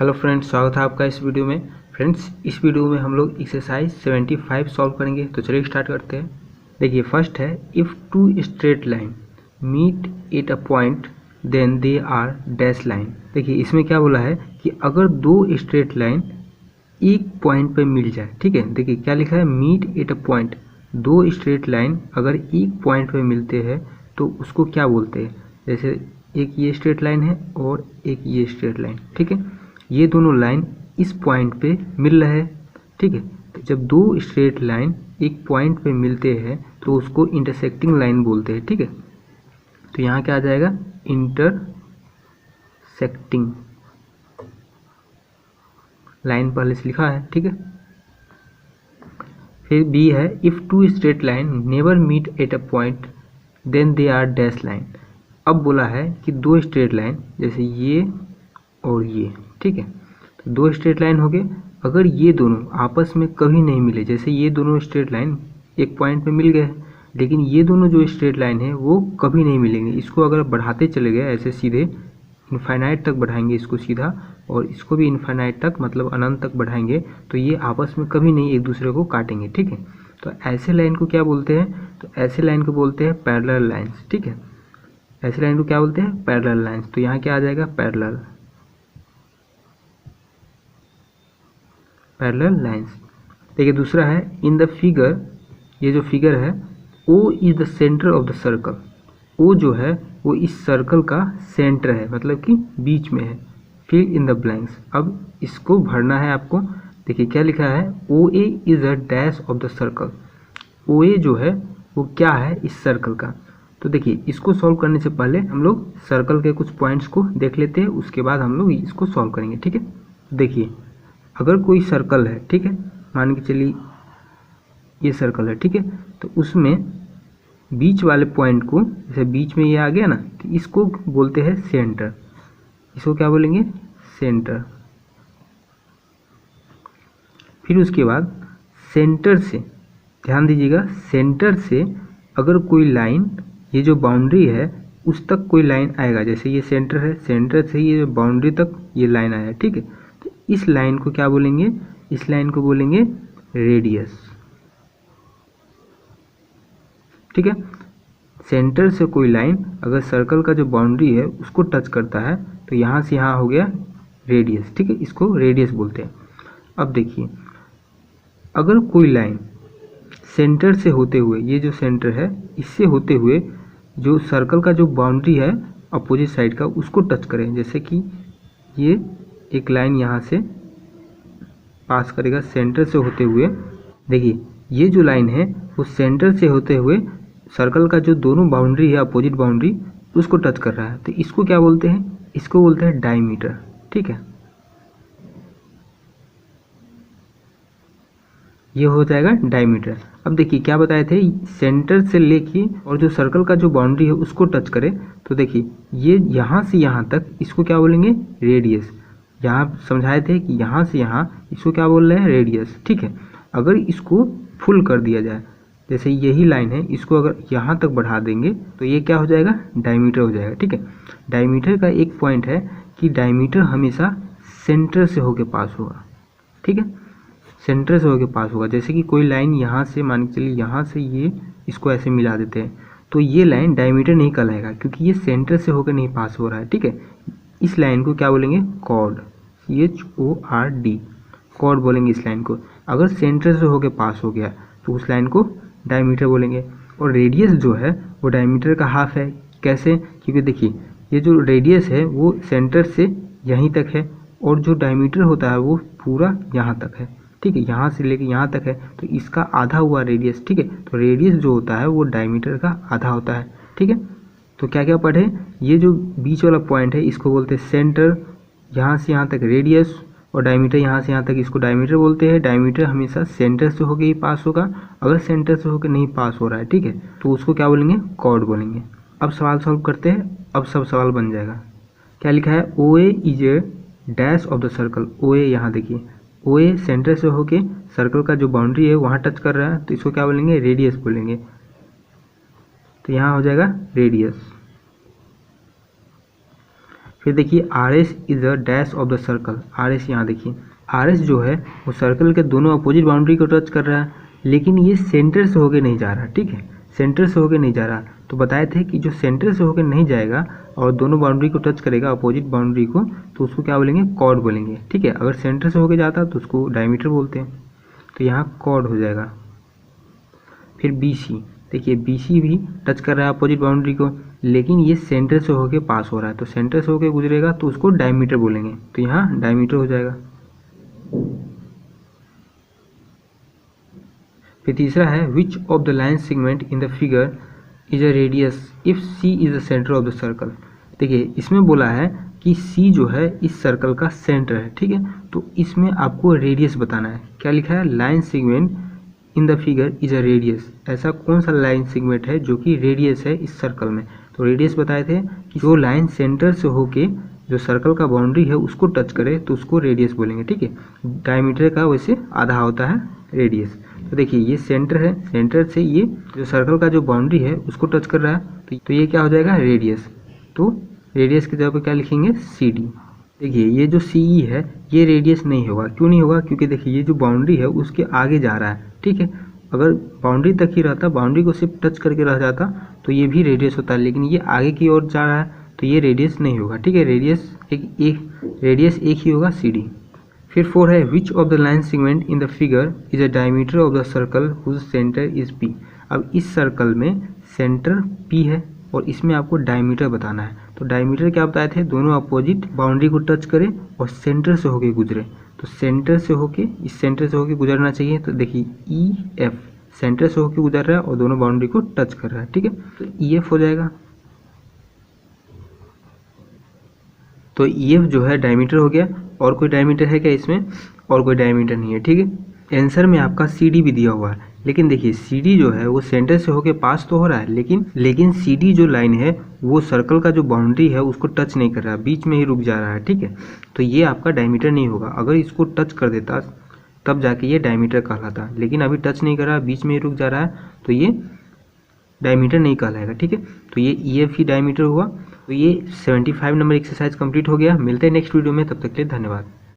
Hello friends, स्वागत है आपका इस वीडियो में। फ्रेंड्स, इस वीडियो में हम लोग एक्सरसाइज 75 सॉल्व करेंगे। तो चलिए स्टार्ट करते हैं। देखिए, फर्स्ट है if two straight line meet at a point then they are dash line. देखिए, इसमें क्या बोला है कि अगर दो स्ट्रेट लाइन एक पॉइंट पे मिल जाए, ठीक है। देखिए क्या लिखा है, मीट एट अ पॉइंट। दो स्ट्रेट लाइन अगर एक पॉइंट पे मिलते हैं तो उसको क्या बोलते हैं। जैसे एक ये स्ट्रेट लाइन है और एक ये स्ट्रेट लाइन, ठीक है। ये दोनों लाइन इस पॉइंट पे मिल रहे हैं, ठीक है। तो जब दो स्ट्रेट लाइन एक पॉइंट पे मिलते हैं तो उसको इंटरसेक्टिंग लाइन बोलते हैं, ठीक है। तो यहाँ क्या आ जाएगा, इंटरसेक्टिंग लाइन पहले से लिखा है, ठीक है। फिर बी है if two straight line never meet at a point then they are dash line. अब बोला है कि दो स्ट्रेट लाइन जैसे ये और ये, ठीक है। तो दो स्ट्रेट लाइन हो गए, अगर ये दोनों आपस में कभी नहीं मिले, जैसे ये दोनों स्ट्रेट लाइन एक पॉइंट पे मिल गए लेकिन ये दोनों जो स्ट्रेट लाइन है वो कभी नहीं मिलेंगे। इसको अगर बढ़ाते चले गए ऐसे सीधे इनफाइनाइट तक बढ़ाएंगे इसको सीधा, और इसको भी इनफाइनाइट तक मतलब अनंत तक बढ़ाएंगे तो ये आपस में कभी नहीं एक दूसरे को काटेंगे, ठीक है। तो ऐसे लाइन को क्या बोलते हैं, तो ऐसे लाइन को बोलते हैं पैरेलल लाइंस, ठीक है। ऐसे लाइन को क्या बोलते हैं, पैरेलल लाइंस। तो यहाँ क्या आ जाएगा, पैरेलल लाइंस। देखिए दूसरा है इन द फिगर, ये जो फिगर है O is the centre of the circle. O जो है वो इस सर्कल का सेंटर है, मतलब कि बीच में है। फिल इन द ब्लैंक्स, अब इसको भरना है आपको। देखिए क्या लिखा है, O A is a dash of the circle. O A जो है वो क्या है, इस सर्कल का। तो देखिए इसको सॉल्व करने से पहले हम लोग सर्कल के कुछ पॉइंट्स को देख लेते हैं, उसके बाद हम लोग इसको सॉल्व करेंगे, ठीक है। देखिए अगर कोई सर्कल है, ठीक है, मान के चलिए ये सर्कल है, ठीक है। तो उसमें बीच वाले पॉइंट को, जैसे बीच में ये आ गया ना, तो इसको बोलते हैं सेंटर। इसको क्या बोलेंगे, सेंटर। फिर उसके बाद सेंटर से, ध्यान दीजिएगा, सेंटर से अगर कोई लाइन, ये जो बाउंड्री है उस तक कोई लाइन आएगा, जैसे ये सेंटर है, सेंटर से ये बाउंड्री तक ये लाइन आया, ठीक है। तो इस लाइन को क्या बोलेंगे, इस लाइन को बोलेंगे रेडियस, ठीक है। सेंटर से कोई लाइन अगर सर्कल का जो बाउंड्री है उसको टच करता है तो यहाँ से यहाँ हो गया रेडियस, ठीक है। इसको रेडियस बोलते हैं। अब देखिए अगर कोई लाइन सेंटर से होते हुए, ये जो सेंटर है इससे होते हुए जो सर्कल का जो बाउंड्री है अपोजिट साइड का उसको टच करें, जैसे कि ये एक लाइन यहाँ से पास करेगा सेंटर से होते हुए। देखिए ये जो लाइन है वो सेंटर से होते हुए सर्कल का जो दोनों बाउंड्री है अपोजिट बाउंड्री उसको टच कर रहा है, तो इसको क्या बोलते हैं, इसको बोलते हैं डायमीटर, ठीक है। ये हो जाएगा डायमीटर। अब देखिए क्या बताए थे, सेंटर से लेके और जो सर्कल का जो बाउंड्री है उसको टच करे, तो देखिए ये यहाँ से यहाँ तक इसको क्या बोलेंगे, रेडियस। यहाँ समझाए थे कि यहाँ से यहाँ इसको क्या बोल रहे हैं, रेडियस, ठीक है। अगर इसको फुल कर दिया जाए, जैसे यही लाइन है, इसको अगर यहाँ तक बढ़ा देंगे तो ये क्या हो जाएगा, डायमीटर हो जाएगा, ठीक है। डायमीटर का एक पॉइंट है कि डायमीटर हमेशा सेंटर से होके पास होगा, ठीक है। सेंटर से होके पास होगा, जैसे कि कोई लाइन यहाँ से, मान के चलिए यहाँ से ये इसको ऐसे मिला देते हैं तो ये लाइन डायमीटर नहीं कहलाएगा क्योंकि ये सेंटर से होकर नहीं पास हो रहा है, ठीक है। इस लाइन को क्या बोलेंगे, कॉर्ड, CHORD, कॉर्ड बोलेंगे इस लाइन को। अगर सेंटर से होकर पास हो गया तो उस लाइन को डायमीटर बोलेंगे। और रेडियस जो है वो डायमीटर का हाफ है। कैसे, क्योंकि देखिए ये जो रेडियस है वो सेंटर से यहीं तक है और जो डायमीटर होता है वो पूरा यहाँ तक है, ठीक है। यहाँ से लेके यहाँ तक है तो इसका आधा हुआ रेडियस, ठीक है। तो रेडियस जो होता है वो डायमीटर का आधा होता है, ठीक है। तो क्या क्या पढ़े, ये जो बीच वाला पॉइंट है इसको बोलते हैं सेंटर, यहाँ से यहाँ तक रेडियस, और डायमीटर यहाँ से यहाँ तक इसको डायमीटर बोलते हैं। डायमीटर हमेशा सेंटर से होकर ही पास होगा, अगर सेंटर से होकर नहीं पास हो रहा है, ठीक है, तो उसको क्या बोलेंगे, कॉर्ड बोलेंगे। अब सवाल सॉल्व करते हैं, अब सब सवाल बन जाएगा। क्या लिखा है, O A is a dash of the circle. O A, यहाँ देखिए ओ ए सेंटर से होके सर्कल का जो बाउंड्री है वहाँ टच कर रहा है तो इसको क्या बोलेंगे, रेडियस बोलेंगे। तो यहाँ हो जाएगा रेडियस। फिर देखिए R S is the dash of the circle. R S यहाँ देखिए, आर एस जो है वो सर्कल के दोनों अपोजिट बाउंड्री को टच कर रहा है, लेकिन ये सेंटर से होके नहीं जा रहा, ठीक है, सेंटर से होके नहीं जा रहा। तो बताए थे कि जो सेंटर से होके नहीं जाएगा और दोनों बाउंड्री को टच करेगा अपोजिट बाउंड्री को, तो उसको क्या बोलेंगे, कॉर्ड बोलेंगे, ठीक है। अगर सेंटर से होके जाता तो उसको डायमीटर बोलते हैं, तो यहाँ कॉर्ड हो जाएगा। फिर बी सी, देखिए बी सी भी टच कर रहा है अपोजिट बाउंड्री को, लेकिन ये सेंटर से होके पास हो रहा है, तो सेंटर से होके गुजरेगा तो उसको डायमीटर बोलेंगे, तो यहाँ डायमीटर हो जाएगा। फिर तीसरा है which of the line segment in the figure is a radius if C is the centre of the circle. देखिए इसमें बोला है कि सी जो है इस सर्कल का सेंटर है, ठीक है, तो इसमें आपको रेडियस बताना है। क्या लिखा है, line segment in the figure is a radius. ऐसा कौन सा लाइन सेगमेंट है जो कि रेडियस है इस सर्कल में। तो रेडियस बताए थे कि जो लाइन सेंटर से होके जो सर्कल का बाउंड्री है उसको टच करे तो उसको रेडियस बोलेंगे, ठीक है। डायमीटर का वैसे आधा होता है रेडियस। तो देखिए ये सेंटर है, सेंटर से ये जो सर्कल का जो बाउंड्री है उसको टच कर रहा है, तो ये क्या हो जाएगा, रेडियस। तो रेडियस की जगह पे क्या लिखेंगे, सी डी। देखिए ये जो सी ई है ये रेडियस नहीं होगा, क्यों नहीं होगा, क्योंकि देखिए ये जो बाउंड्री है उसके आगे जा रहा है, ठीक है। अगर बाउंड्री तक ही रहता, बाउंड्री को सिर्फ टच करके रह जाता तो ये भी रेडियस होता है, लेकिन ये आगे की ओर जा रहा है तो ये रेडियस नहीं होगा, ठीक है। रेडियस एक ही होगा, सी डी। फिर 4 है which of the line segment in the figure is a diameter of the circle whose centre is P. अब इस सर्कल में सेंटर पी है और इसमें आपको डायमीटर बताना है। तो डायमीटर क्या बताए थे, दोनों अपोजिट बाउंड्री को टच करे और सेंटर से होके गुजरे। तो सेंटर से होके, इस सेंटर से होके गुजरना चाहिए। तो देखिए ई एफ सेंटर से होके गुजर रहा है और दोनों बाउंड्री को टच कर रहा है, ठीक है, तो ई एफ हो जाएगा। तो ई एफ जो है डायमीटर हो गया। और कोई डायमीटर है क्या इसमें, और कोई डायमीटर नहीं है, ठीक है। आंसर में आपका सी डी भी दिया हुआ है, लेकिन देखिए सी डी जो है वो सेंटर से होके पास तो हो रहा है, लेकिन सी डी जो लाइन है वो सर्कल का जो बाउंड्री है उसको टच नहीं कर रहा है, बीच में ही रुक जा रहा है, ठीक है। तो ये आपका डायमीटर नहीं होगा। अगर इसको टच कर देता तब जाके ये डायमीटर कहलाता, लेकिन अभी टच नहीं कर रहा, बीच में ही रुक जा रहा है, तो ये डायमीटर नहीं कहलाएगा, ठीक है। तो ये ई एफ ही डायमीटर हुआ। तो ये 75 नंबर एक्सरसाइज कंप्लीट हो गया। मिलते हैं नेक्स्ट वीडियो में, तब तक के लिए धन्यवाद।